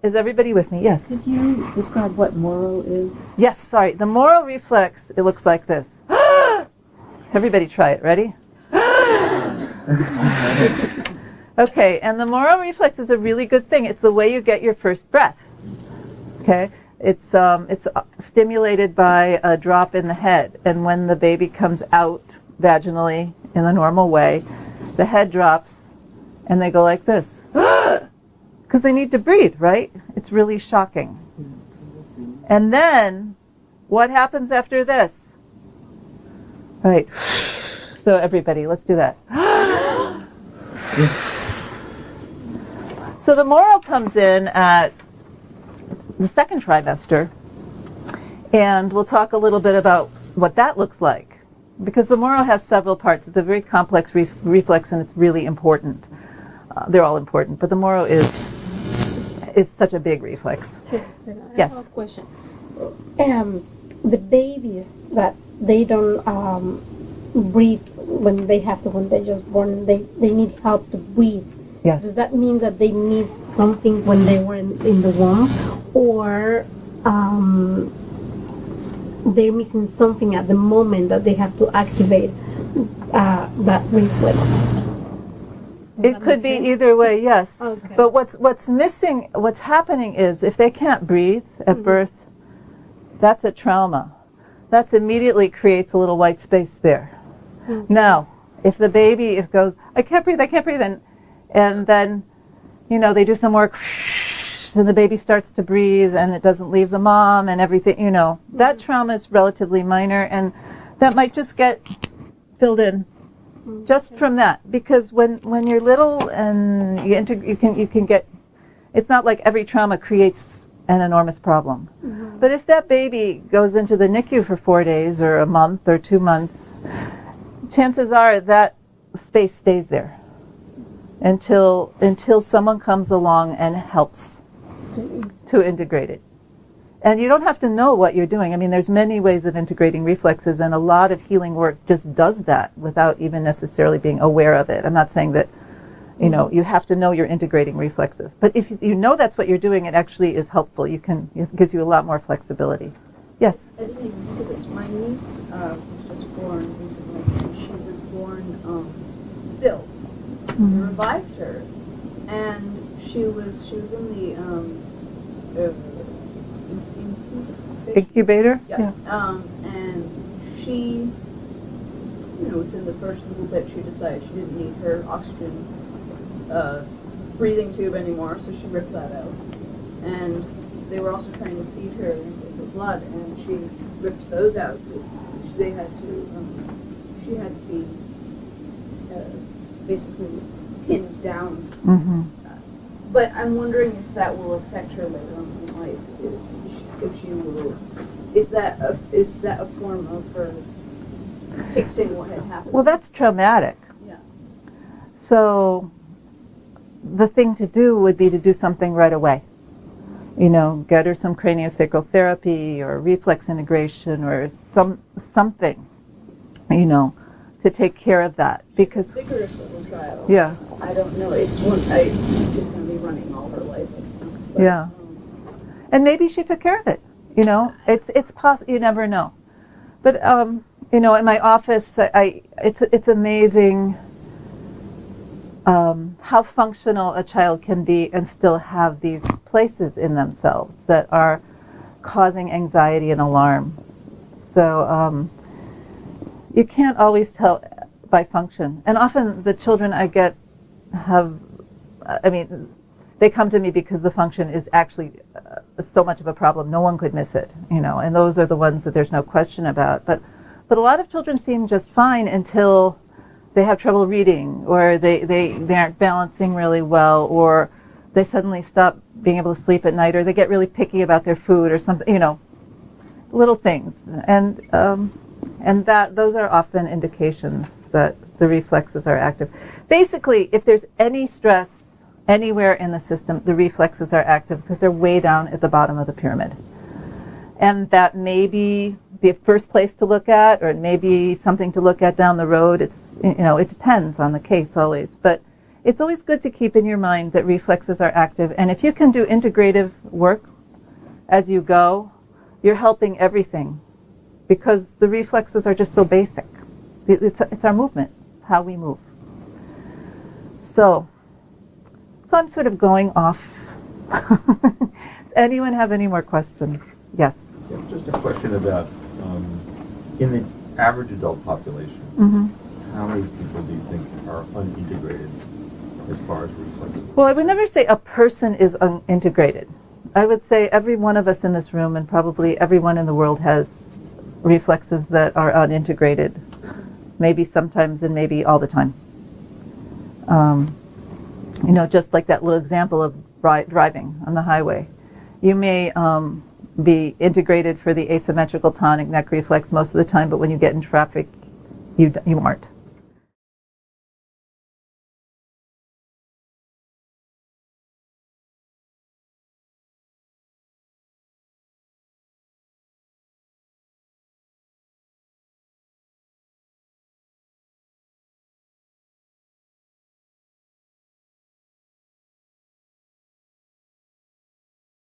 is everybody with me? Yes. Could you describe what Moro is? Yes, sorry. The Moro reflex, it looks like this. Everybody try it. Ready? Okay, and the Moro reflex is a really good thing. It's the way you get your first breath. Okay? It's stimulated by a drop in the head, and when the baby comes out vaginally in the normal way, the head drops and they go like this. Because they need to breathe, right? It's really shocking. And then, what happens after this? Right. So everybody, let's do that. So the Moro comes in at the second trimester, and we'll talk a little bit about what that looks like. Because the Moro has several parts. It's a very complex reflex, and it's really important. They're all important, but the Moro is such a big reflex. Yes. I have a question. The babies that they don't breathe when they have to, when they're just born, they need help to breathe. Yes. Does that mean that they missed something when they were in the womb, or they're missing something at the moment that they have to activate that reflex? It could be either way, yes. Okay. But what's missing, what's happening is if they can't breathe at birth, that's a trauma. That immediately creates a little white space there. Now, if the baby goes, I can't breathe, and then, they do some work, and the baby starts to breathe, and it doesn't leave the mom, and everything, that trauma is relatively minor, and that might just get filled in. Just from that, because when you're little and you can get, it's not like every trauma creates an enormous problem. But if that baby goes into the NICU for 4 days or a month or 2 months, chances are that space stays there until someone comes along and helps to integrate it. And you don't have to know what you're doing. I mean, there's many ways of integrating reflexes, and a lot of healing work just does that without even necessarily being aware of it. I'm not saying that, you have to know you're integrating reflexes. But if you know that's what you're doing, it actually is helpful. It gives you a lot more flexibility. Yes? I didn't even think of this. My niece was just born recently, and she was born still. We revived her, and she was in the Incubator? Yeah. And she, within the first little bit, she decided she didn't need her oxygen breathing tube anymore, so she ripped that out. And they were also trying to feed her the blood, and she ripped those out. So she had to be basically pinned down. But I'm wondering if that will affect her later on in life. If she will, is that a form of her fixing what had happened? Well, that's traumatic. Yeah. So the thing to do would be to do something right away. Get her some craniosacral therapy or reflex integration or something, to take care of that. Because vigorous little child. Yeah. I don't know. It's one. She's going to be running all her life. But, yeah. And maybe she took care of it. It's possible. You never know. But in my office, it's amazing how functional a child can be and still have these places in themselves that are causing anxiety and alarm. So you can't always tell by function. And often the children I get they come to me because the function is actually so much of a problem. No one could miss it, and those are the ones that there's no question about. But a lot of children seem just fine until they have trouble reading, or they aren't balancing really well, or they suddenly stop being able to sleep at night, or they get really picky about their food or something, little things. And that those are often indications that the reflexes are active. Basically, if there's any stress anywhere in the system, the reflexes are active because they're way down at the bottom of the pyramid. And that may be the first place to look at, or it may be something to look at down the road. It depends on the case always. But it's always good to keep in your mind that reflexes are active. And if you can do integrative work as you go, you're helping everything, because the reflexes are just so basic. It's our movement, it's how we move. So I'm sort of going off. Does anyone have any more questions? Yes. Yeah, just a question about, in the average adult population, how many people do you think are unintegrated as far as reflexes? Well, I would never say a person is unintegrated. I would say every one of us in this room, and probably everyone in the world, has reflexes that are unintegrated. Maybe sometimes and maybe all the time. Just like that little example of driving on the highway. You may be integrated for the asymmetrical tonic neck reflex most of the time, but when you get in traffic, you aren't.